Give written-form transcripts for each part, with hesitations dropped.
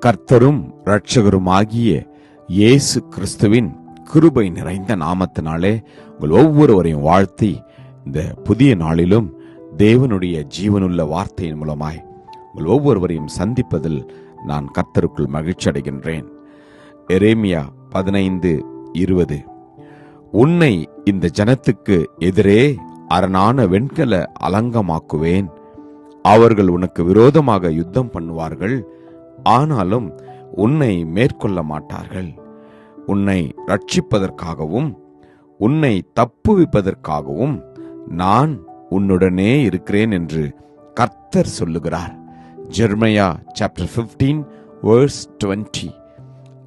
கர்த்தரும் இரட்சகருமாகிய இயேசு கிறிஸ்துவின் கிருபை நிறைந்த நாமத்தினாலே உங்கள் ஒவ்வொருவரையும் வாழ்த்தி இந்த புதிய நாளிலும் தேவனுடைய ஜீவனுள்ள வார்த்தையின் மூலமாய் உங்கள் ஒவ்வொருவரையும் சந்திப்பதில் நான் கர்த்தருக்குள் மகிழ்ச்சி அடைகின்றேன். எரேமியா 15:20 உன்னை இந்த ஜனத்துக்கு எதிரே அரணான வெண்கல அலங்கமாக்குவேன். அவர்கள் உனக்கு விரோதமாக யுத்தம் பண்ணுவார்கள், ஆனாலும் உன்னை மேற்கொள்ள மாட்டார்கள். உன்னை ரட்சிப்பதற்காகவும் உன்னை தப்புவிப்பதற்காகவும் நான் உன்னுடனே இருக்கிறேன் என்று கர்த்தர் சொல்லுகிறார். ஜெர்மையா chapter 15 verse 20.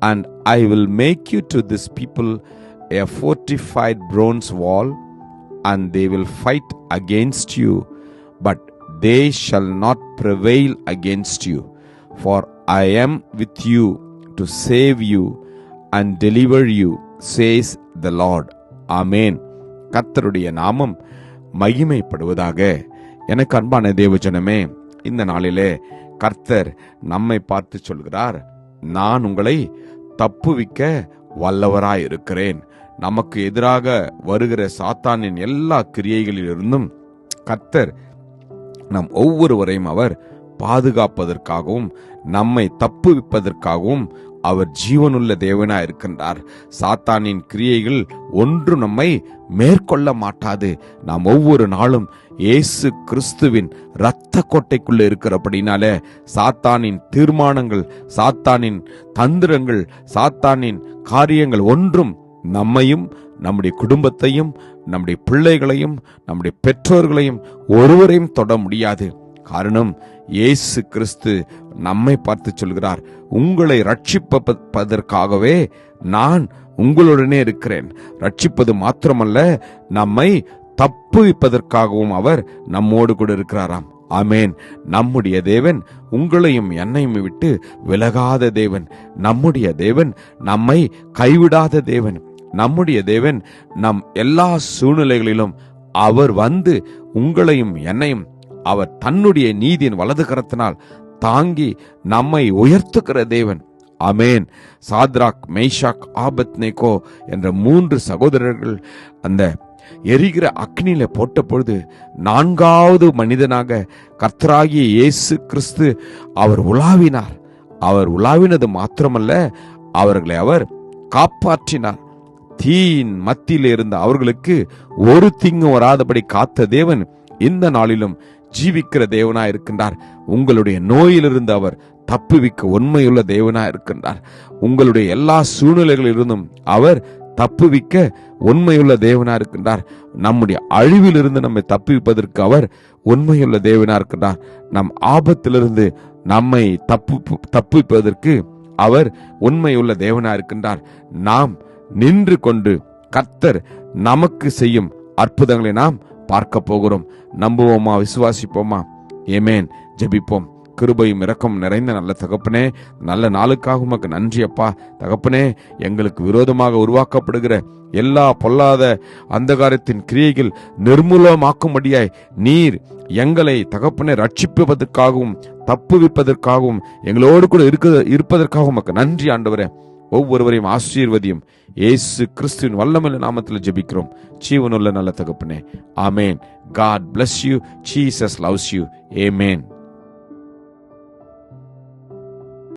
And I will make you to this people a fortified bronze wall, and they will fight against you, but they shall not prevail against you. For I am with you to save you and deliver you, says the Lord. Amen. கர்த்தருடைய நாமம் மகிமைப்படுவதாக. எனக்கு அன்பான தேவஜனமே, இந்த நாளிலே கர்த்தர் நம்மை பார்த்து சொல்கிறார், நான் உங்களை தப்புவிக்க வல்லவராயிருக்கிறேன். நமக்கு எதிராக வருகிற சாத்தானின் எல்லா கிரியைகளிலிருந்தும் கர்த்தர் நம் ஒவ்வொருவரையும் அவர் பாதுகாப்பதற்காகவும் நம்மை தப்புவிப்பதற்காகவும் அவர் ஜீவனுள்ள தேவனாய் இருக்கின்றார். சாத்தானின் கிரியைகள் ஒன்று நம்மை மேற்கொள்ள மாட்டாது. நாம் ஒவ்வொரு நாளும் இயேசு கிறிஸ்துவின் இரத்த கோட்டைக்குள்ள இருக்கிறபடினால சாத்தானின் தீர்மானங்கள், சாத்தானின் தந்திரங்கள், சாத்தானின் காரியங்கள் ஒன்றும் நம்மையும் நம்முடைய குடும்பத்தையும் நம்முடைய பிள்ளைகளையும் நம்முடைய பெற்றோர்களையும் ஒருவரையும் தொட முடியாது. காரணம், இயேசு கிறிஸ்து நம்மை பார்த்து சொல்கிறார், உங்களை ரட்சிப்பதற்காகவே நான் உங்களுடனே இருக்கிறேன். ரட்சிப்பது மாத்திரமல்ல, நம்மை தப்புவிப்பதற்காகவும் அவர் நம்மோடு கூட இருக்கிறாராம். ஆமேன். நம்முடைய தேவன் உங்களையும் என்னையும் விட்டு விலகாத தேவன். நம்முடைய தேவன் நம்மை கைவிடாத தேவன். நம்முடைய தேவன் நம் எல்லா சூழ்நிலைகளிலும் அவர் வந்து உங்களையும் என்னையும் அவர் தன்னுடைய நீதியின் வலது கரத்தினால் தாங்கி நம்மை உயர்த்துகிற தேவன். ஆமேன். சாத்ராக், மேஷாக், ஆபத்நேகோ என்ற 3 சகோதரர்கள் அந்த எரிகிற அக்னியில போட்ட பொழுது 4வது மனிதனாக கர்த்தராகிய இயேசு கிறிஸ்து அவர் உலாவினார். அவர் உலாவினது மாத்திரமல்ல, அவர்களை அவர் காப்பாற்றினார். தீயின் மத்தியில் இருந்த அவர்களுக்கு ஒரு தீங்கு வராதபடி காத்த தேவன் இந்த நாளிலும் ஜீவிக்கிற தேவனாய் இருக்கின்றார். உங்களுடைய நோயிலிருந்து அவர் தப்புவிக்க உண்மையுள்ள தேவனாய் இருக்கின்றார். உங்களுடைய எல்லா சூழ்நிலைகளிலிருந்தும் அவர் தப்புவிக்க உண்மையுள்ள தேவனாய் இருக்கின்றார். நம்முடைய அழிவிலிருந்து நம்மை தப்புவிப்பதற்கு அவர் உண்மையுள்ள தேவனாய் இருக்கின்றார். நம் ஆபத்திலிருந்து நம்மை தப்புவிப்பதற்கு அவர் உண்மையுள்ள தேவனாய் இருக்கின்றார். நாம் நின்று கொண்டு கர்த்தர் நமக்கு செய்யும் அற்புதங்களை நாம் பார்க்க போகிறோம். நம்புவோமா? விசுவாசிப்போமா? ஆமென். ஜெபிப்போம். கிருபையும் இரக்கம் நிறைந்த நல்ல தகப்பனே, நல்ல நாளுக்காக உமக்கு நன்றி அப்பா. தகப்பனே, எங்களுக்கு விரோதமாக உருவாக்கப்படுகிற எல்லா பொல்லாத அந்தகாரத்தின் கிரியைகள் நிர்மூலமாக்கும்படியாய் நீர் எங்களை தகப்பனே ரட்சிப்பதற்காகவும் தப்புவிப்பதற்காகவும் எங்களோடு கூட இருப்பதற்காகவும் உமக்கு நன்றி ஆண்டவரே. ஒவ்வொருவரையும் ஆசீர்வதியும். இயேசு கிறிஸ்துவின் வல்லமையுள்ள நாமத்தில் ஜெபிக்கிறோம் ஜீவனுள்ள நல்ல தகப்பனே. ஆமேன். God bless you. Jesus loves you. Amen.